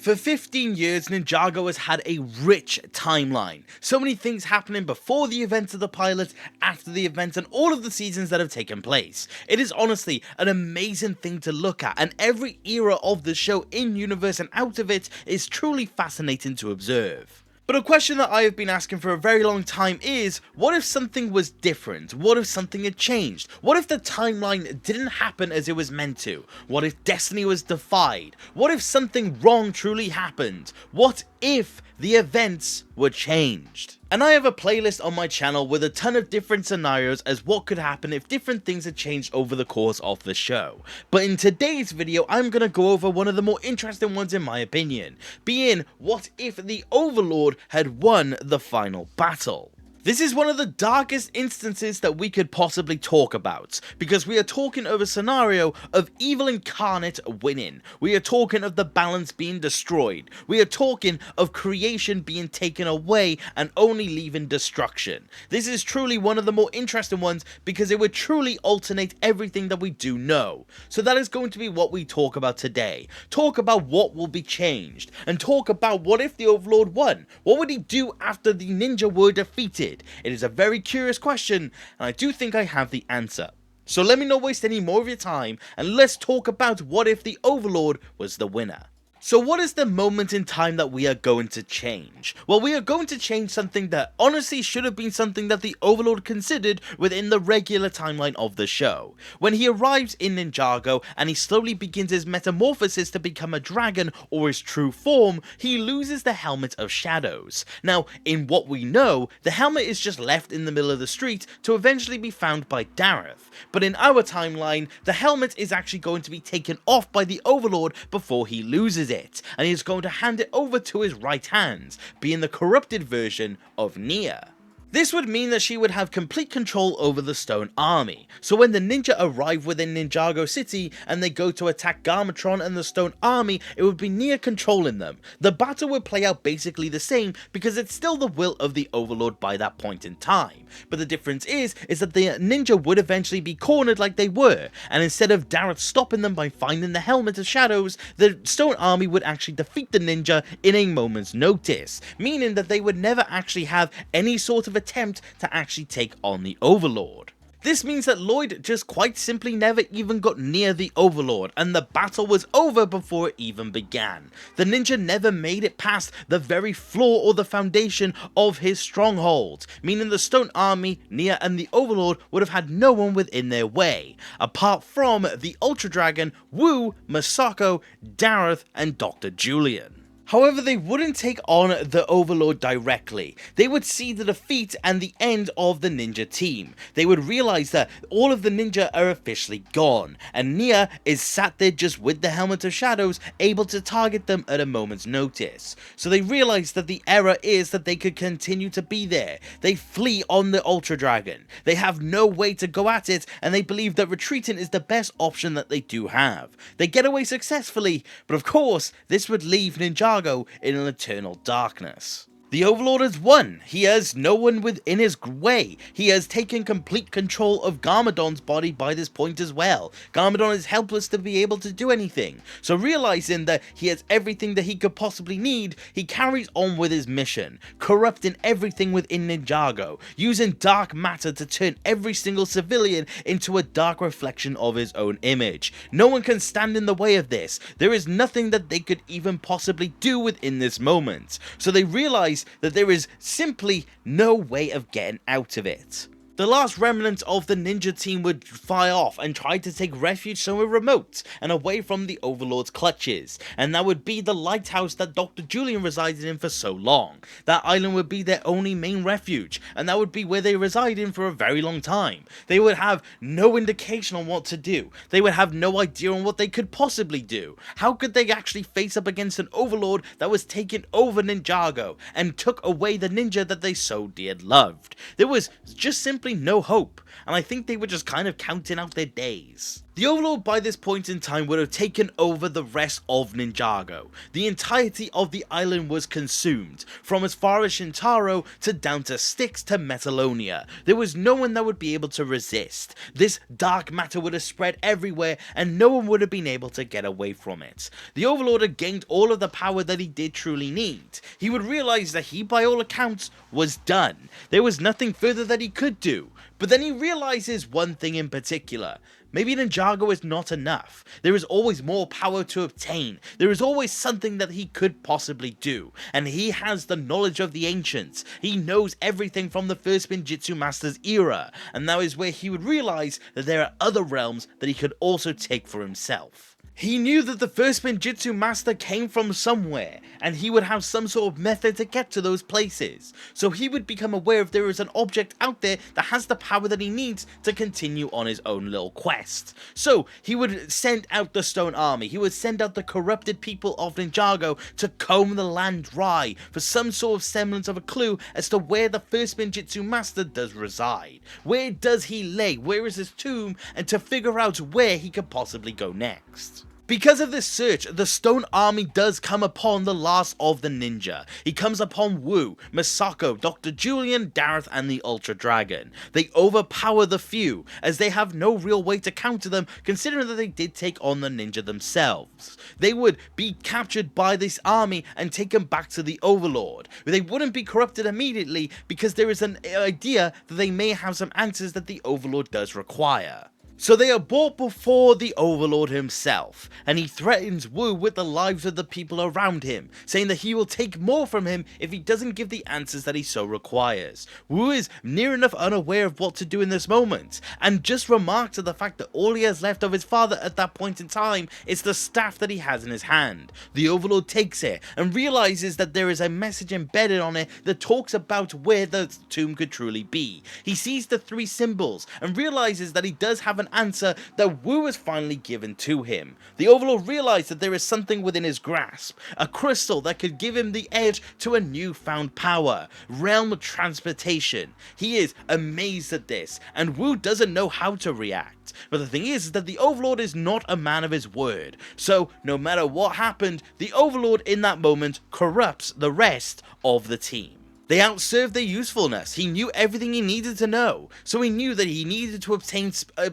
For 15 years, Ninjago has had a rich timeline. So many things happening before the events of the pilot, after the events, and all of the seasons that have taken place. It is honestly an amazing thing to look at, and every era of the show in universe and out of it is truly fascinating to observe. But a question that I have been asking for a very long time is, what if something was different? What if something had changed? What if the timeline didn't happen as it was meant to? What if destiny was defied? What if something wrong truly happened? What if the events were changed? And I have a playlist on my channel with a ton of different scenarios as what could happen if different things had changed over the course of the show. But in today's video, I'm going to go over one of the more interesting ones in my opinion, being what if the Overlord had won the final battle. This is one of the darkest instances that we could possibly talk about, because we are talking of a scenario of evil incarnate winning. We are talking of the balance being destroyed. We are talking of creation being taken away and only leaving destruction. This is truly one of the more interesting ones because it would truly alternate everything that we do know. So that is going to be what we talk about today. Talk about what will be changed, and talk about what if the Overlord won? What would he do after the ninja were defeated? It is a very curious question, and I do think I have the answer. So let me not waste any more of your time, and let's talk about what if the Overlord was the winner. So what is the moment in time that we are going to change? Well, we are going to change something that honestly should have been something that the Overlord considered within the regular timeline of the show. When he arrives in Ninjago and he slowly begins his metamorphosis to become a dragon or his true form, he loses the Helmet of Shadows. Now, in what we know, the helmet is just left in the middle of the street to eventually be found by Dareth. But in our timeline, the helmet is actually going to be taken off by the Overlord before he loses it, and he is going to hand it over to his right hands, being the corrupted version of Nia. This would mean that she would have complete control over the Stone Army, so when the ninja arrive within Ninjago City and they go to attack Garmatron and the Stone Army, it would be Nia controlling them. The battle would play out basically the same because it's still the will of the Overlord by that point in time, but the difference is that the ninja would eventually be cornered like they were, and instead of Dareth stopping them by finding the Helmet of Shadows, the Stone Army would actually defeat the ninja in a moment's notice, meaning that they would never actually have any sort of attempt to actually take on the Overlord. This means that Lloyd just quite simply never even got near the Overlord, and the battle was over before it even began. The ninja never made it past the very floor or the foundation of his stronghold, meaning the Stone Army, Nia and the Overlord would have had no one within their way, apart from the Ultra Dragon, Wu, Masako, Dareth and Dr. Julian. However, they wouldn't take on the Overlord directly. They would see the defeat and the end of the ninja team. They would realize that all of the ninja are officially gone, and Nia is sat there just with the Helmet of Shadows, able to target them at a moment's notice. So they realize that the error is that they could continue to be there. They flee on the Ultra Dragon. They have no way to go at it, and they believe that retreating is the best option that they do have. They get away successfully, but of course, this would leave Ninjago in an eternal darkness. The Overlord has won. He has no one within his way. He has taken complete control of Garmadon's body by this point as well. Garmadon is helpless to be able to do anything. So realizing that he has everything that he could possibly need, he carries on with his mission, corrupting everything within Ninjago, using dark matter to turn every single civilian into a dark reflection of his own image. No one can stand in the way of this. There is nothing that they could even possibly do within this moment. So they realize that there is simply no way of getting out of it. The last remnant of the ninja team would fly off and try to take refuge somewhere remote and away from the Overlord's clutches, and that would be the lighthouse that Dr. Julian resided in for so long. That island would be their only main refuge, and that would be where they reside in for a very long time. They would have no indication on what to do. They would have no idea on what they could possibly do. How could they actually face up against an Overlord that was taking over Ninjago and took away the ninja that they so dearly loved? There was just simply no hope, and I think they were just kind of counting out their days. The The Overlord by this point in time would have taken over the rest of Ninjago. The entirety of the island was consumed, from as far as Shintaro to down to Styx to Metallonia. There was no one that would be able to resist. This dark matter would have spread everywhere and no one would have been able to get away from it. The Overlord had gained all of the power that he did truly need. He would realize that he, by all accounts, was done. There was nothing further that he could do. But then he realizes one thing in particular. Maybe Ninjago is not enough. There is always more power to obtain. There is always something that he could possibly do. And he has the knowledge of the ancients. He knows everything from the first Spinjitzu Master's era. And that is where he would realize that there are other realms that he could also take for himself. He knew that the first Spinjitzu Master came from somewhere, and he would have some sort of method to get to those places. So he would become aware if there is an object out there that has the power that he needs to continue on his own little quest. So he would send out the Stone Army, he would send out the corrupted people of Ninjago to comb the land dry for some sort of semblance of a clue as to where the first Spinjitzu Master does reside. Where does he lay? Where is his tomb? And to figure out where he could possibly go next. Because of this search, the Stone Army does come upon the last of the ninja. He comes upon Wu, Misako, Dr. Julian, Dareth, and the Ultra Dragon. They overpower the few, as they have no real way to counter them, considering that they did take on the ninja themselves. They would be captured by this army and taken back to the Overlord. They wouldn't be corrupted immediately because there is an idea that they may have some answers that the Overlord does require. So they are brought before the Overlord himself, and he threatens Wu with the lives of the people around him, saying that he will take more from him if he doesn't give the answers that he so requires. Wu is near enough unaware of what to do in this moment, and just remarks at the fact that all he has left of his father at that point in time is the staff that he has in his hand. The Overlord takes it, and realizes that there is a message embedded on it that talks about where the tomb could truly be. He sees the three symbols, and realizes that he does have an answer that Wu has finally given to him. The Overlord realized that there is something within his grasp, a crystal that could give him the edge to a newfound power, realm of transportation. He is amazed at this, and Wu doesn't know how to react. But the thing is that the Overlord is not a man of his word, so no matter what happened, the Overlord in that moment corrupts the rest of the team. They outserved their usefulness. He knew everything he needed to know. So he knew that he needed to obtain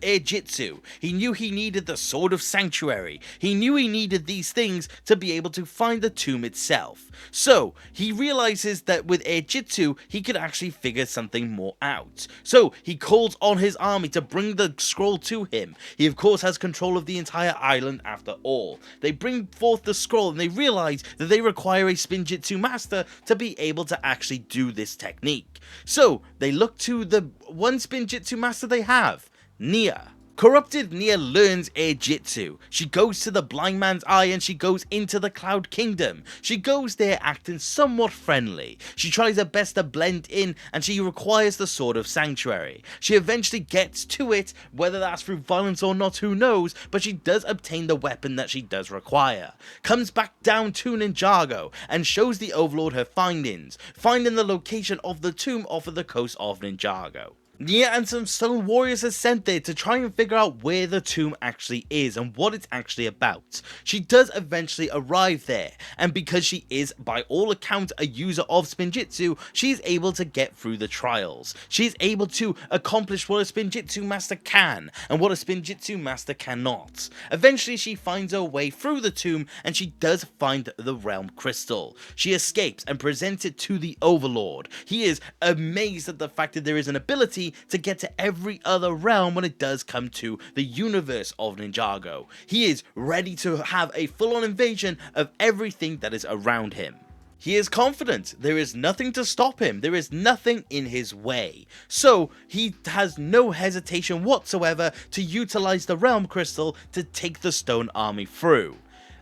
air jitsu. He knew he needed the Sword of Sanctuary. He knew he needed these things to be able to find the tomb itself. So he realizes that with air jitsu, he could actually figure something more out. So he calls on his army to bring the scroll to him. He of course has control of the entire island after all. They bring forth the scroll and they realize that they require a Spinjitzu master to be able to actually do this technique. So they look to the one Spinjitzu master they have, Nia. Corrupted Nia learns air jitsu. She goes to the blind man's eye and she goes into the Cloud Kingdom. She goes there acting somewhat friendly. She tries her best to blend in and she requires the Sword of Sanctuary. She eventually gets to it, whether that's through violence or not, who knows, but she does obtain the weapon that she does require. Comes back down to Ninjago and shows the Overlord her findings, finding the location of the tomb off of the coast of Ninjago. Nia and some stone warriors are sent there to try and figure out where the tomb actually is and what it's actually about. She does eventually arrive there, and because she is by all accounts a user of Spinjitzu, she is able to get through the trials. She is able to accomplish what a Spinjitzu master can and what a Spinjitzu master cannot. Eventually she finds her way through the tomb and she does find the realm crystal. She escapes and presents it to the Overlord. He is amazed at the fact that there is an ability to get to every other realm when it does come to the universe of Ninjago. He is ready to have a full-on invasion of everything that is around him. He is confident. There is nothing to stop him. There is nothing in his way. So he has no hesitation whatsoever to utilize the realm crystal to take the Stone Army through.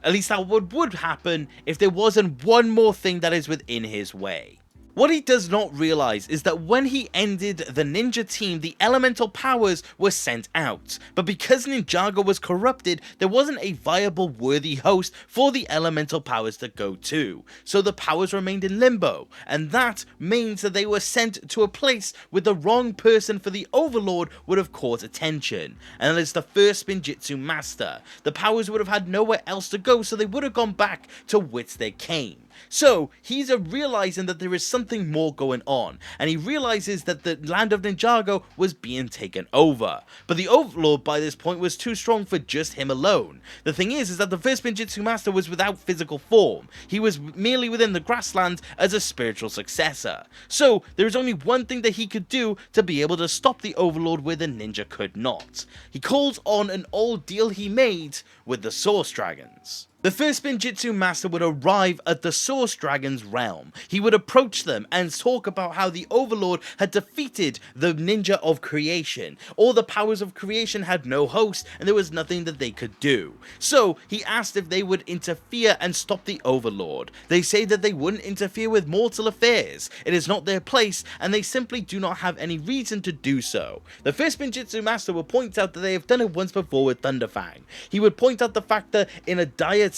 At least that would happen if there wasn't one more thing that is within his way. What he does not realize is that when he ended the ninja team, the elemental powers were sent out, but because Ninjago was corrupted, there wasn't a viable worthy host for the elemental powers to go to, so the powers remained in limbo, and that means that they were sent to a place with the wrong person for the Overlord would have caught attention, and that is the first Spinjitzu Master. The powers would have had nowhere else to go, so they would have gone back to whence they came. So he's realizing that there is something more going on, and he realizes that the land of Ninjago was being taken over. But the Overlord by this point was too strong for just him alone. The thing is that the first Spinjitzu Master was without physical form. He was merely within the grasslands as a spiritual successor. So there is only one thing that he could do to be able to stop the Overlord where the ninja could not. He calls on an old deal he made with the Source Dragons. The first Spinjitzu Master would arrive at the Source Dragon's realm. He would approach them and talk about how the Overlord had defeated the Ninja of Creation. All the powers of creation had no host, and there was nothing that they could do. So he asked if they would interfere and stop the Overlord. They say that they wouldn't interfere with mortal affairs. It is not their place, and they simply do not have any reason to do so. The first Spinjitzu Master would point out that they have done it once before with Thunderfang. He would point out the fact that in a dire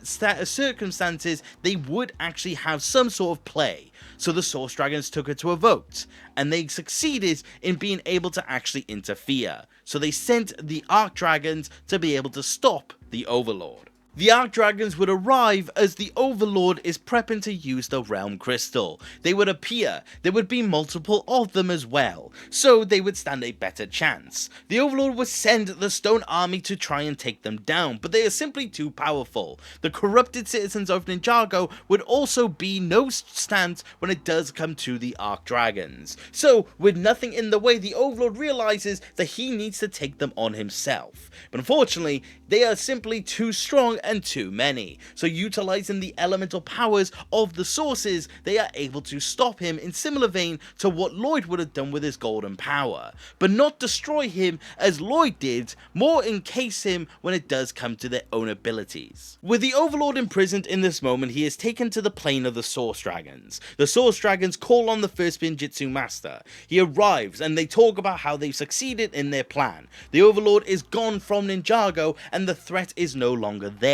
circumstances they would actually have some sort of play. So the Source Dragons took it to a vote, and they succeeded in being able to actually interfere. So they sent the Arc Dragons to be able to stop the Overlord. The Arc Dragons would arrive as the Overlord is prepping to use the Realm Crystal. They would appear, there would be multiple of them as well, so they would stand a better chance. The Overlord would send the Stone Army to try and take them down, but they are simply too powerful. The corrupted citizens of Ninjago would also be no stance when it does come to the Arc Dragons. So, with nothing in the way, the Overlord realizes that he needs to take them on himself. But unfortunately, they are simply too strong and too many, so utilizing the elemental powers of the sources, they are able to stop him in similar vein to what Lloyd would have done with his golden power, but not destroy him as Lloyd did, more encase him when it does come to their own abilities. With the Overlord imprisoned in this moment, he is taken to the plane of the Source Dragons. The Source Dragons call on the first Spinjitzu Master. He arrives and they talk about how they've succeeded in their plan. The Overlord is gone from Ninjago and the threat is no longer there.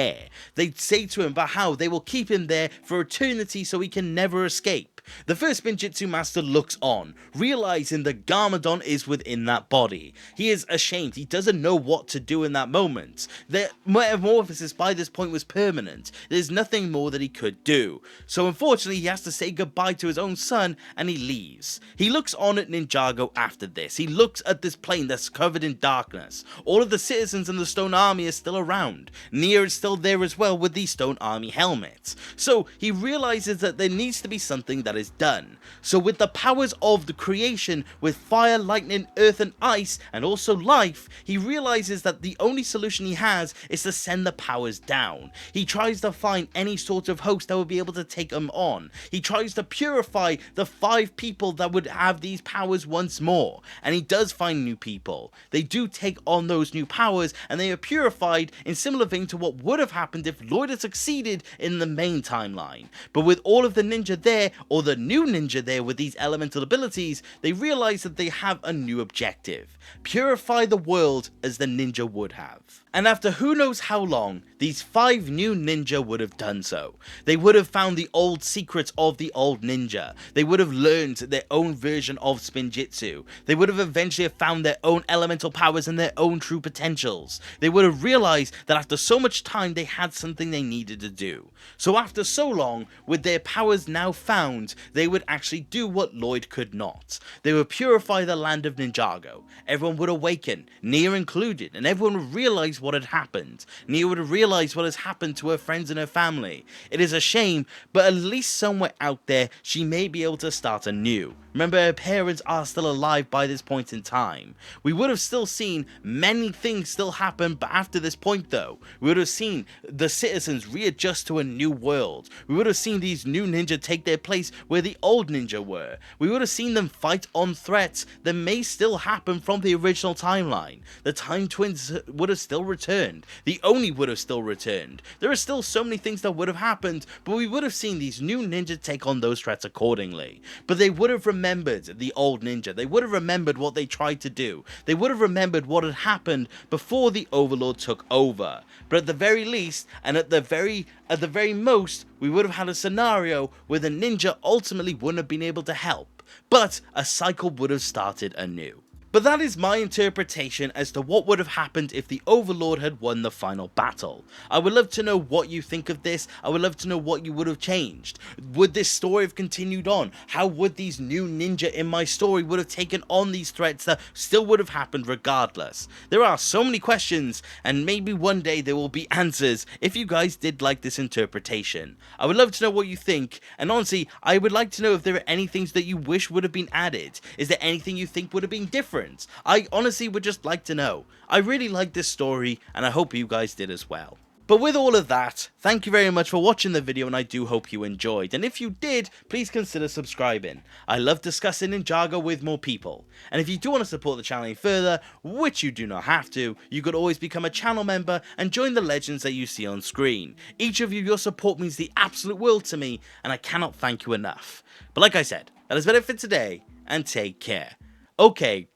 They say to him about how they will keep him there for eternity so he can never escape. The first Spinjitzu Master looks on, realizing that Garmadon is within that body. He is ashamed, he doesn't know what to do in that moment. The metamorphosis by this point was permanent, there's nothing more that he could do. So unfortunately he has to say goodbye to his own son and he leaves. He looks on at Ninjago after this, he looks at this plane that's covered in darkness. All of the citizens in the Stone Army are still around. Nia is still there as well with the Stone Army helmets. So he realizes that there needs to be something that is done. So with the powers of the creation, with fire, lightning, earth and ice, and also life, he realizes that the only solution he has is to send the powers down. He tries to find any sort of host that would be able to take him on. He tries to purify the 5 people that would have these powers once more, and he does find new people. They do take on those new powers, and they are purified in similar vein to what would have happened if Lloyd had succeeded in the main timeline. But with all of the ninja there, or the new ninja there with these elemental abilities, they realize that they have a new objective: purify the world as the ninja would have. And after who knows how long, these 5 new ninja would have done so. They would have found the old secrets of the old ninja. They would have learned their own version of Spinjitzu. They would have eventually found their own elemental powers and their own true potentials. They would have realized that after so much time they had something they needed to do. So after so long, with their powers now found, they would actually do what Lloyd could not. They would purify the land of Ninjago. Everyone would awaken, Nia included, and everyone would realize what had happened. Nia would realize what has happened to her friends and her family. It is a shame, but at least somewhere out there, she may be able to start anew. Remember, her parents are still alive by this point in time. We would have still seen many things still happen, but after this point though, we would have seen the citizens readjust to a new world. We would have seen these new ninja take their place where the old ninja were. We would have seen them fight on threats that may still happen from the original timeline. The Time Twins would have still returned. The Oni would have still returned. There are still so many things that would have happened, but we would have seen these new ninja take on those threats accordingly. But they would have remembered the old ninja. They would have remembered what they tried to do. They would have remembered what had happened before the Overlord took over. But at the very least, and at the very most, we would have had a scenario where the ninja ultimately wouldn't have been able to help, but a cycle would have started anew. But that is my interpretation as to what would have happened if the Overlord had won the final battle. I would love to know what you think of this. I would love to know what you would have changed. Would this story have continued on? How would these new ninja in my story would have taken on these threats that still would have happened regardless? There are so many questions, and maybe one day there will be answers if you guys did like this interpretation. I would love to know what you think, and honestly, I would like to know if there are any things that you wish would have been added. Is there anything you think would have been different? I honestly would just like to know. I really like this story, and I hope you guys did as well. But with all of that, thank you very much for watching the video, and I do hope you enjoyed. And if you did, please consider subscribing. I love discussing Ninjago with more people. And if you do want to support the channel any further, which you do not have to, you could always become a channel member and join the legends that you see on screen. Each of you, your support means the absolute world to me, and I cannot thank you enough. But like I said, that has been it for today, and take care. Okay,